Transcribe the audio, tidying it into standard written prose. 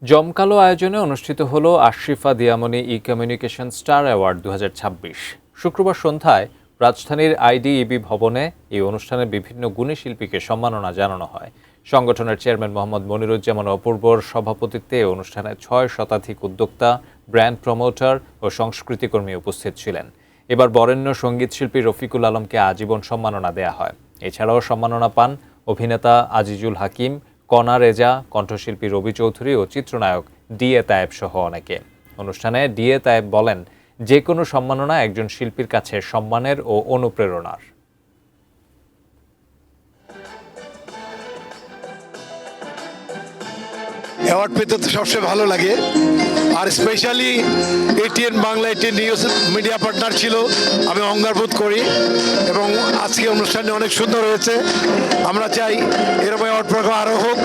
জমকালো আয়োজনে অনুষ্ঠিত হলো আশরিফা দিয়ামনি ই-কমিউনিকেশন স্টার অ্যাওয়ার্ড 2026। শুক্রবার সন্ধ্যায় রাজধানীর আইডিইবি ভবনে এই অনুষ্ঠানে বিভিন্ন গুণী শিল্পীকে সম্মাননা জানানো হয়। সংগঠনের চেয়ারম্যান মোহাম্মদ মনিরুজ্জামান অপূর্বর সভাপতিত্বে অনুষ্ঠানে 6 শতাধিক উদ্যোক্তা, ব্র্যান্ড প্রমোটার ও সংস্কৃতিকর্মী উপস্থিত ছিলেন। এবার বরেণ্য সঙ্গীতশিল্পী রফিকুল আলমকে আজীবন সম্মাননা দেয়া হয়। এছাড়াও সম্মাননা পান অভিনেতা আজিজুল হাকিম, কণা রেজা, কণ্ঠশিল্পী রবি চৌধুরী ও চিত্রনায়ক ডিএ তায়েব সহ অনেকে। অনুষ্ঠানে ডিএ তায়েব বলেন, যে কোনো সম্মাননা একজন শিল্পীর কাছে সম্মানের ও অনুপ্রেরণার। অ্যাওয়ার্ড পেতে তো সবচেয়ে ভালো লাগে, আর specially ATN Bangla, ATN news media partner ছিল, আমি অঙ্গারবোধ করি এবং আজকে অনুষ্ঠানটি অনেক সুন্দর হয়েছে। আমরা চাই এরকম অ্যাওয়ার্ড প্রোগ্রাম আরও হোক।